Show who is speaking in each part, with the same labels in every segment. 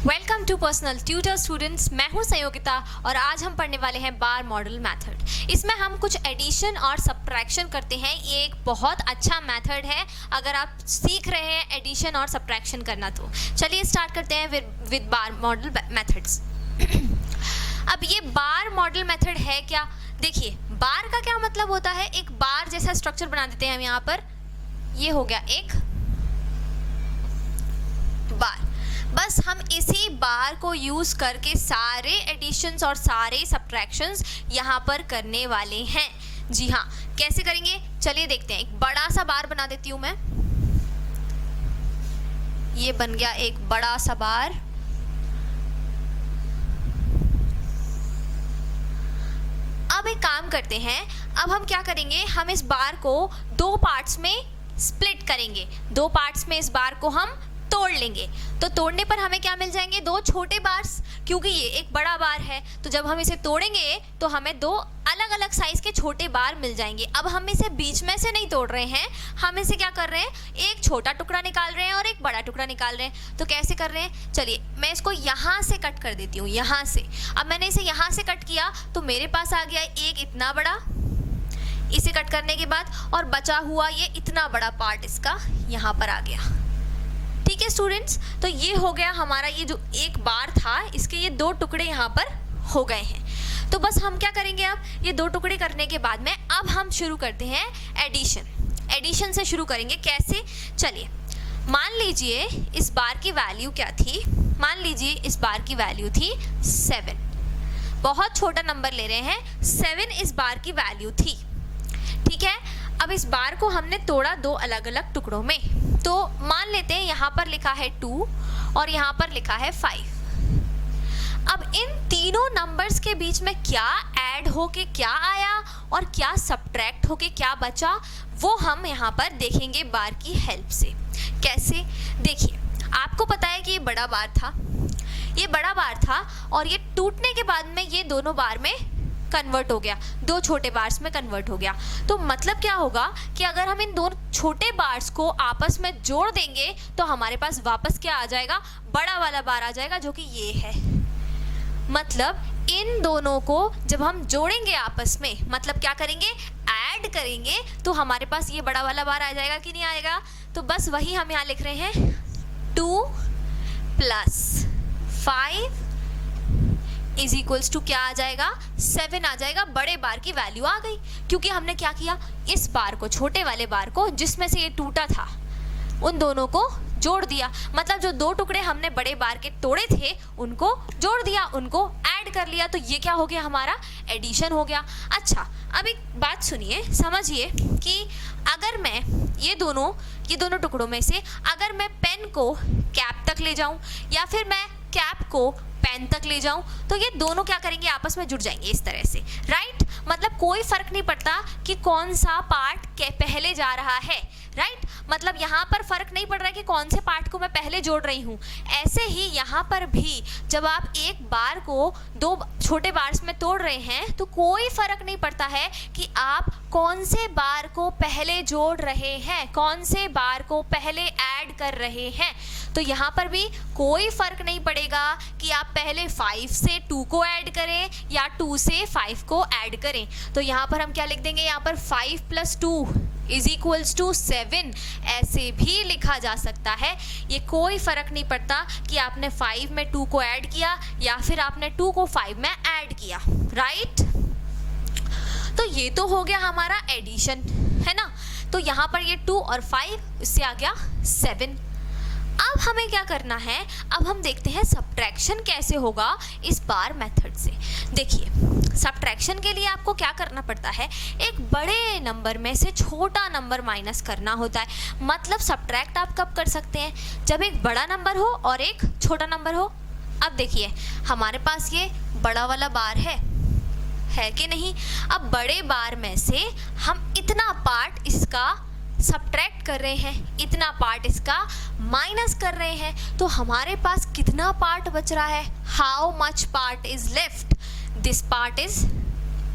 Speaker 1: Welcome to personal tutor students. मैं हूं संयोगिता और आज हम पढ़ने वाले हैं बार मॉडल मेथड। इसमें हम कुछ एडिशन और सब्ट्रैक्शन करते हैं। ये एक बहुत अच्छा मेथड है अगर आप सीख रहे हैं एडिशन और सब्ट्रैक्शन करना। तो चलिए स्टार्ट करते हैं विद बार मॉडल मेथड्स। अब ये बार मॉडल मेथड है क्या? देखिए, बार का क्या मतलब होता है। एक बार जैसा स्ट्रक्चर बना देते हैं हम यहाँ पर। ये हो गया एक बार। बस हम इसी बार को यूज करके सारे एडिशंस और सारे सब्ट्रैक्शंस यहाँ पर करने वाले हैं। जी हाँ, कैसे करेंगे चलिए देखते हैं। एक बड़ा सा बार बना देती हूँ मैं। ये बन गया एक बड़ा सा बार। अब एक काम करते हैं, अब हम क्या करेंगे, हम इस बार को दो पार्ट्स में स्प्लिट करेंगे। दो पार्ट्स में इस बार को हम तोड़ लेंगे। तो तोड़ने पर हमें क्या मिल जाएंगे? दो छोटे बार्स, क्योंकि ये एक बड़ा बार है। तो जब हम इसे तोड़ेंगे तो हमें दो अलग अलग साइज के छोटे बार मिल जाएंगे। अब हम इसे बीच में से नहीं तोड़ रहे हैं, हम इसे क्या कर रहे हैं, एक छोटा टुकड़ा निकाल रहे हैं और एक बड़ा टुकड़ा निकाल रहे हैं। तो कैसे कर रहे हैं, चलिए मैं इसको यहाँ से कट कर देती हूँ। यहाँ से, अब मैंने इसे यहाँ से कट किया तो मेरे पास आ गया एक इतना बड़ा, इसे कट करने के बाद, और बचा हुआ ये इतना बड़ा पार्ट इसका यहाँ पर आ गया। ठीक है स्टूडेंट्स, तो ये हो गया हमारा, ये जो एक बार था इसके ये दो टुकड़े यहाँ पर हो गए हैं। तो बस हम क्या करेंगे, अब ये दो टुकड़े करने के बाद में अब हम शुरू करते हैं एडिशन। एडिशन से शुरू करेंगे। कैसे, चलिए मान लीजिए इस बार की वैल्यू क्या थी। मान लीजिए इस बार की वैल्यू थी 7। बहुत छोटा नंबर ले रहे हैं, 7 इस बार की वैल्यू थी। ठीक है, अब इस बार को हमने तोड़ा दो अलग अलग टुकड़ों में। तो मान लेते हैं यहाँ पर लिखा है 2 और यहाँ पर लिखा है 5। अब इन तीनों नंबर्स के बीच में क्या ऐड होके क्या आया और क्या सब्ट्रैक्ट होके क्या बचा, वो हम यहाँ पर देखेंगे बार की हेल्प से। कैसे, देखिए आपको पता है कि ये बड़ा बार था, ये बड़ा बार था और ये टूटने के बाद में ये दोनों बार में कन्वर्ट हो गया, दो छोटे बार्स में कन्वर्ट हो गया। तो मतलब क्या होगा कि अगर हम इन दो छोटे बार्स को आपस में जोड़ देंगे तो हमारे पास वापस क्या आ जाएगा, बड़ा वाला बार आ जाएगा, जो कि ये है। मतलब इन दोनों को जब हम जोड़ेंगे आपस में, मतलब क्या करेंगे, ऐड करेंगे, तो हमारे पास ये बड़ा वाला बार आ जाएगा कि नहीं आएगा। तो बस वही हम यहाँ लिख रहे हैं, 2 + 5 इज इक्वल्स टू क्या आ जाएगा, 7 आ जाएगा। बड़े बार की वैल्यू आ गई, क्योंकि हमने क्या किया, इस बार को, छोटे वाले बार को जिसमें से ये टूटा था, उन दोनों को जोड़ दिया। मतलब जो दो टुकड़े हमने बड़े बार के तोड़े थे उनको जोड़ दिया, उनको ऐड कर लिया। तो ये क्या हो गया, हमारा एडिशन हो गया। अच्छा, अब एक बात सुनिए, समझिए कि अगर मैं ये दोनों टुकड़ों में से अगर मैं पेन को कैप तक ले जाऊं या फिर मैं कैप को पेन तक ले जाऊं, तो ये दोनों क्या करेंगे, आपस में जुड़ जाएंगे इस तरह से, राइट। मतलब कोई फर्क नहीं पड़ता कि कौन सा पार्ट के पहले जा रहा है, राइट। मतलब यहाँ पर फर्क नहीं पड़ रहा है कि कौन से पार्ट को मैं पहले जोड़ रही हूँ। ऐसे ही यहाँ पर भी जब आप एक बार को दो छोटे बार्स में तोड़ रहे हैं तो कोई फर्क नहीं पड़ता है कि आप कौन से बार को पहले जोड़ रहे हैं, कौन से बार को पहले ऐड कर रहे हैं। तो यहाँ पर भी कोई फर्क नहीं पड़ेगा कि आप पहले 5 से 2 को ऐड करें या 2 से 5 को ऐड करें। तो यहाँ पर हम क्या लिख देंगे, यहाँ पर 5 + 2 इज इक्वल्स टू 7 ऐसे भी लिखा जा सकता है। ये कोई फर्क नहीं पड़ता कि आपने 5 में 2 को ऐड किया या फिर आपने 2 को 5 में ऐड किया, राइट। तो ये तो हो गया हमारा एडिशन, है ना। तो यहाँ पर ये 2 और 5, इससे आ गया 7। अब हमें क्या करना है, अब हम देखते हैं सब्ट्रैक्शन कैसे होगा इस बार मेथड से। देखिए, सब्ट्रैक्शन के लिए आपको क्या करना पड़ता है, एक बड़े नंबर में से छोटा नंबर माइनस करना होता है। मतलब सब्ट्रैक्ट आप कब कर सकते हैं, जब एक बड़ा नंबर हो और एक छोटा नंबर हो। अब देखिए हमारे पास ये बड़ा वाला बार है कि नहीं। अब बड़े बार में से हम इतना पार्ट इसका सब्ट्रैक्ट कर रहे हैं, इतना पार्ट इसका माइनस कर रहे हैं। तो हमारे पास कितना पार्ट बच रहा है, how much part is left, this part is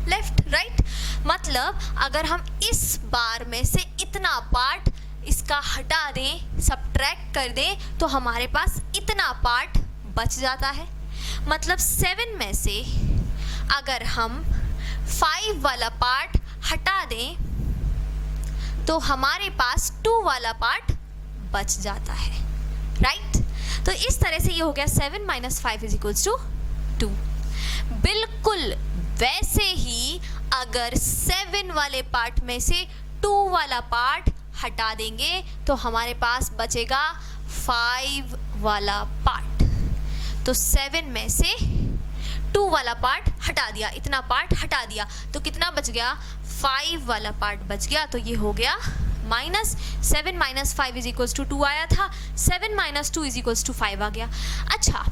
Speaker 1: left, right. मतलब अगर हम इस बार में से इतना पार्ट इसका हटा दें, सब्ट्रैक्ट कर दें, तो हमारे पास इतना पार्ट बच जाता है। मतलब 7 में से अगर हम 5 वाला पार्ट हटा दें तो हमारे पास 2 वाला पार्ट बच जाता है, राइट? तो इस तरह से ये हो गया 7 - 5 = 2। बिल्कुल वैसे ही अगर 7 वाले पार्ट में से 2 वाला पार्ट हटा देंगे तो हमारे पास बचेगा 5 वाला पार्ट। तो 7 में से 2 वाला पार्ट हटा दिया, इतना पार्ट हटा दिया, तो कितना बच गया? 5 वाला पार्ट बच गया। तो ये हो गया -7 - 5 = 2 आया था, 7 - 2 = 5 आ गया। अच्छा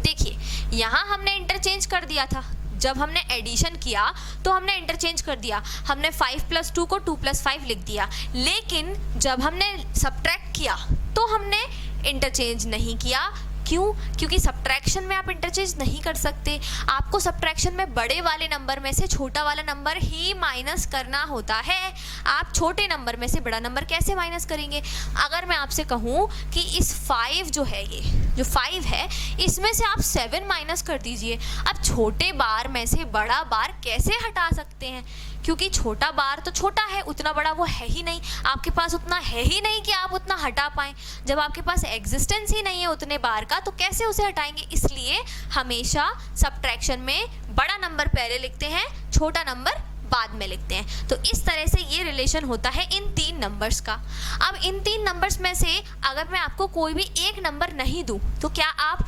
Speaker 1: देखिए, यहाँ हमने इंटरचेंज कर दिया था। जब हमने एडिशन किया तो हमने इंटरचेंज कर दिया, हमने 5 + 2 को 2 + 5 लिख दिया। लेकिन जब हमने सब्ट्रैक्ट किया तो हमने इंटरचेंज नहीं किया। क्यों? क्योंकि सब्ट्रैक्शन में आप इंटरचेंज नहीं कर सकते। आपको सब्ट्रैक्शन में बड़े वाले नंबर में से छोटा वाला नंबर ही माइनस करना होता है। आप छोटे नंबर में से बड़ा नंबर कैसे माइनस करेंगे? अगर मैं आपसे कहूँ कि इस 5 जो है, ये जो 5 है, इसमें से आप 7 माइनस कर दीजिए। अब छोटे बार में से बड़ा बार कैसे हटा सकते हैं? क्योंकि छोटा बार तो छोटा है, उतना बड़ा वो है ही नहीं, आपके पास उतना है ही नहीं कि आप उतना हटा पाएँ। जब आपके पास एग्जिस्टेंस ही नहीं है उतने बार का, तो कैसे उसे हटाएंगे? इसलिए हमेशा सब्ट्रैक्शन में बड़ा नंबर पहले लिखते हैं, छोटा नंबर बाद में लिखते हैं। तो इस तरह से ये रिलेशन होता है इन 3 नंबर्स का। अब इन 3 नंबर्स में से अगर मैं आपको कोई भी एक नंबर नहीं दूं तो क्या आप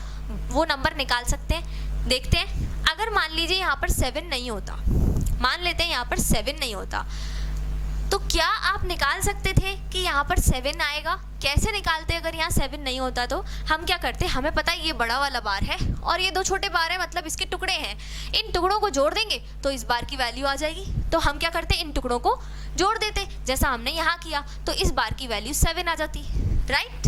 Speaker 1: वो नंबर निकाल सकते हैं? देखते हैं। अगर मान लीजिए यहाँ पर 7 नहीं होता, मान लेते हैं यहाँ पर 7 नहीं होता, तो क्या आप निकाल सकते थे कि यहाँ पर 7 आएगा? कैसे निकालते? अगर यहाँ 7 नहीं होता तो हम क्या करते? हमें पता है ये बड़ा वाला बार है और ये 2 छोटे बार है, मतलब इसके टुकड़े हैं। इन टुकड़ों को जोड़ देंगे तो इस बार की वैल्यू आ जाएगी। तो हम क्या करते? इन टुकड़ों को जोड़ देते, जैसा हमने यहाँ किया, तो इस बार की वैल्यू 7 आ जाती, राइट?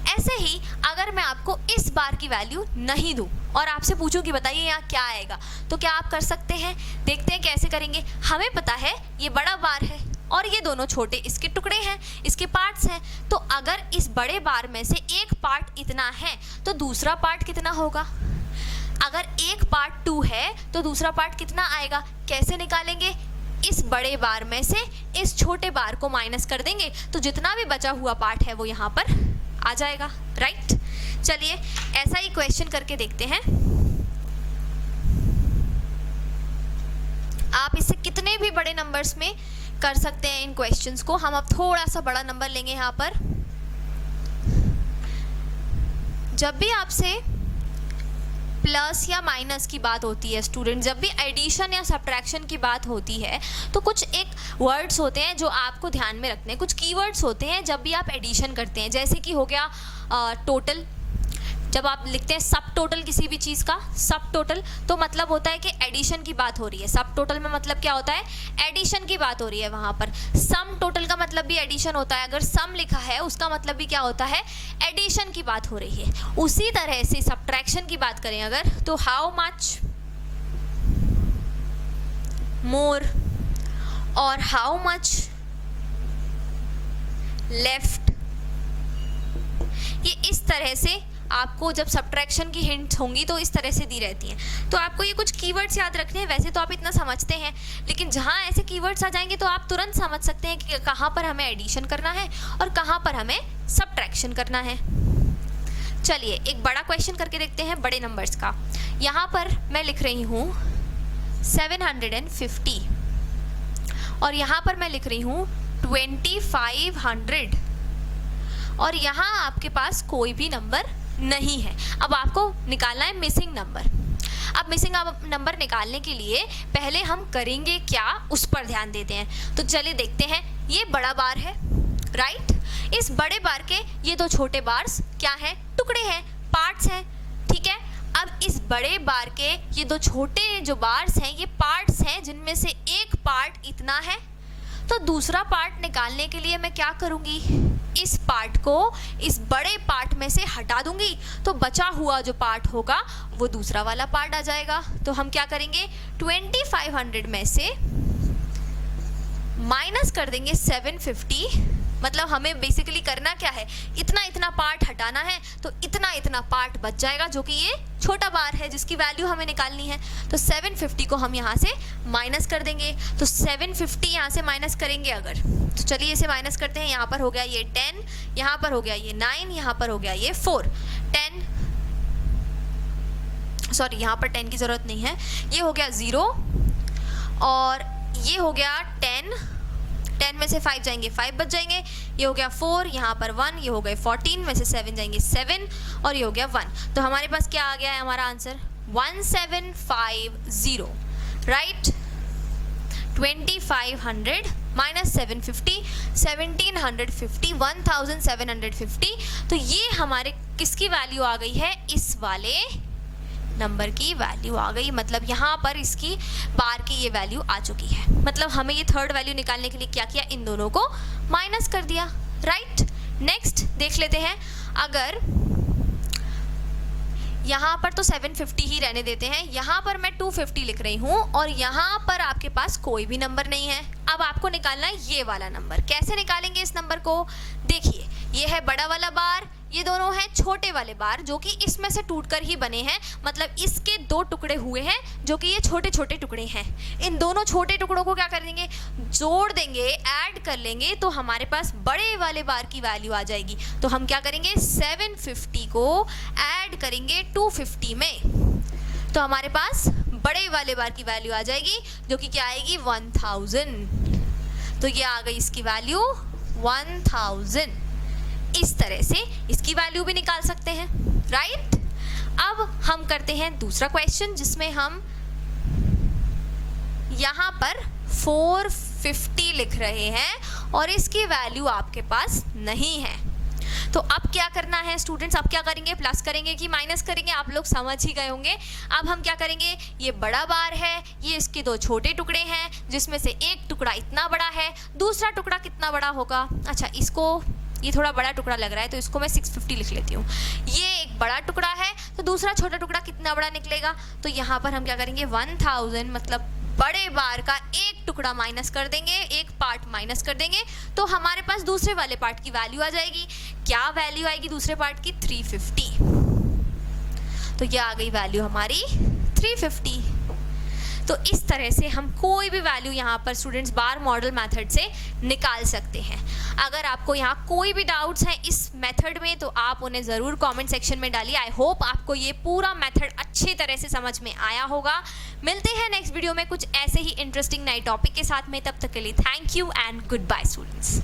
Speaker 1: ऐसे ही अगर मैं आपको इस बार की वैल्यू नहीं दूं और आपसे पूछूं कि बताइए यहाँ क्या आएगा, तो क्या आप कर सकते हैं? देखते हैं कैसे करेंगे। हमें पता है ये बड़ा बार है और ये दोनों छोटे इसके टुकड़े हैं, इसके पार्ट्स हैं। तो अगर इस बड़े बार में से एक पार्ट इतना है तो दूसरा पार्ट कितना होगा? अगर एक पार्ट 2 है तो दूसरा पार्ट कितना आएगा? कैसे निकालेंगे? इस बड़े बार में से इस छोटे बार को माइनस कर देंगे तो जितना भी बचा हुआ पार्ट है वो यहाँ पर आ जाएगा, राइट? चलिए ऐसा ही क्वेश्चन करके देखते हैं। आप इससे कितने भी बड़े नंबर्स में कर सकते हैं इन क्वेश्चंस को। हम अब थोड़ा सा बड़ा नंबर लेंगे यहाँ पर। जब भी आपसे प्लस या माइनस की बात होती है स्टूडेंट, जब भी एडिशन या सब्ट्रैक्शन की बात होती है तो कुछ एक वर्ड्स होते हैं जो आपको ध्यान में रखने हैं, कुछ कीवर्ड्स होते हैं जब भी आप एडिशन करते हैं। जैसे कि हो गया टोटल। जब आप लिखते हैं सब टोटल किसी भी चीज़ का, सब टोटल, तो मतलब होता है कि एडिशन की बात हो रही है। सब टोटल में मतलब क्या होता है? एडिशन की बात हो रही है वहाँ पर। सम टोटल का मतलब भी एडिशन होता है। अगर सम लिखा है उसका मतलब भी क्या होता है? एडिशन की बात हो रही है। उसी तरह से सब्ट्रैक्शन की बात करें अगर, तो हाउ मच मोर और हाउ मच लेफ्ट, ये इस तरह से आपको जब सब्ट्रैक्शन की हिंट्स होंगी तो इस तरह से दी रहती हैं। तो आपको ये कुछ कीवर्ड्स याद रखने हैं। वैसे तो आप इतना समझते हैं, लेकिन जहाँ ऐसे कीवर्ड्स आ जाएंगे तो आप तुरंत समझ सकते हैं कि कहाँ पर हमें एडिशन करना है और कहाँ पर हमें सब्ट्रैक्शन करना है। चलिए एक बड़ा क्वेश्चन करके देखते हैं बड़े नंबर्स का। यहाँ पर मैं लिख रही हूँ 750 और यहाँ पर मैं लिख रही हूँ 2500 और यहाँ आपके पास कोई भी नंबर नहीं है। अब आपको निकालना है मिसिंग नंबर। अब मिसिंग नंबर निकालने के लिए पहले हम करेंगे क्या, उस पर ध्यान देते हैं। तो चलिए देखते हैं। ये बड़ा बार है, राइट? इस बड़े बार के ये 2 छोटे बार्स क्या हैं? टुकड़े हैं, पार्ट्स हैं, ठीक है? अब इस बड़े बार के ये 2 छोटे जो बार्स हैं ये पार्ट्स हैं, जिनमें से एक पार्ट इतना है। तो दूसरा पार्ट निकालने के लिए मैं क्या करूँगी? इस पार्ट को इस बड़े पार्ट में से हटा दूंगी, तो बचा हुआ जो पार्ट होगा वो दूसरा वाला पार्ट आ जाएगा। तो हम क्या करेंगे? 2500 में से माइनस कर देंगे 750 मतलब हमें बेसिकली करना क्या है, इतना इतना पार्ट हटाना है, तो इतना इतना पार्ट बच जाएगा जो कि ये छोटा बार है जिसकी वैल्यू हमें निकालनी है। तो 750 को हम यहाँ से माइनस कर देंगे। तो 750 यहाँ से माइनस करेंगे अगर, तो चलिए इसे माइनस करते हैं। यहाँ पर हो गया ये 10, यहाँ पर हो गया ये 9, यहाँ पर हो गया ये 4, 10, सॉरी यहाँ पर 10 की ज़रूरत नहीं है, ये हो गया 0 और ये हो गया 10, 10 में से 5 जाएंगे 5 बच जाएंगे, ये हो गया 4, यहाँ पर 1, ये हो गए 14 में से 7 जाएंगे 7 और ये हो गया 1। तो हमारे पास क्या आ गया है हमारा आंसर 1750, राइट। 2500 माइनस 750, 1750, 1750। तो ये हमारे किसकी वैल्यू आ गई है, इस वाले नंबर की वैल्यू आ गई। मतलब यहाँ पर इसकी बार की ये वैल्यू आ चुकी है। मतलब हमें ये थर्ड वैल्यू निकालने के लिए क्या किया, इन दोनों को माइनस कर दिया, राइट। नेक्स्ट देख लेते हैं, अगर यहाँ पर तो 750 ही रहने देते हैं, यहाँ पर मैं 250 लिख रही हूँ और यहाँ पर आपके पास कोई भी नंबर नहीं है। अब आपको निकालना है ये वाला नंबर। कैसे निकालेंगे इस नंबर को, देखिए ये है बड़ा वाला बार, ये दोनों हैं छोटे वाले बार जो कि इसमें से टूटकर ही बने हैं। मतलब इसके 2 टुकड़े हुए हैं जो कि ये छोटे छोटे टुकड़े हैं। इन दोनों छोटे टुकड़ों को क्या करेंगे, जोड़ देंगे, ऐड कर लेंगे, तो हमारे पास बड़े वाले बार की वैल्यू आ जाएगी। तो हम क्या करेंगे, 750 को ऐड करेंगे 250 में, तो हमारे पास बड़े वाले बार की वैल्यू आ जाएगी जो कि क्या आएगी 1000। तो ये आ गई इसकी वैल्यू 1000। इस तरह से इसकी वैल्यू भी निकाल सकते हैं, राइट। अब हम करते हैं दूसरा क्वेश्चन जिसमें हम यहाँ पर 450 लिख रहे हैं और इसकी वैल्यू आपके पास नहीं है। तो अब क्या करना है स्टूडेंट्स, अब क्या करेंगे, प्लस करेंगे कि माइनस करेंगे, आप लोग समझ ही गए होंगे। अब हम क्या करेंगे, ये बड़ा बार है, ये इसके 2 छोटे टुकड़े हैं जिसमें से एक टुकड़ा इतना बड़ा है, दूसरा टुकड़ा कितना बड़ा होगा, अच्छा इसको, ये थोड़ा बड़ा टुकड़ा लग रहा है तो इसको मैं 650 लिख लेती हूँ। ये एक बड़ा टुकड़ा है तो दूसरा छोटा टुकड़ा कितना बड़ा निकलेगा, तो यहाँ पर हम क्या करेंगे 1000 मतलब बड़े बार का एक टुकड़ा माइनस कर देंगे, एक पार्ट माइनस कर देंगे, तो हमारे पास दूसरे वाले पार्ट की वैल्यू आ जाएगी। क्या वैल्यू आएगी दूसरे पार्ट की, 350। तो ये आ गई वैल्यू हमारी 350। तो इस तरह से हम कोई भी वैल्यू यहाँ पर स्टूडेंट्स बार मॉडल मेथड से निकाल सकते हैं। अगर आपको यहाँ कोई भी डाउट्स हैं इस मेथड में तो आप उन्हें ज़रूर कमेंट सेक्शन में डालिए। आई होप आपको ये पूरा मेथड अच्छी तरह से समझ में आया होगा। मिलते हैं नेक्स्ट वीडियो में कुछ ऐसे ही इंटरेस्टिंग नए टॉपिक के साथ में। तब तक के लिए thank you and goodbye students.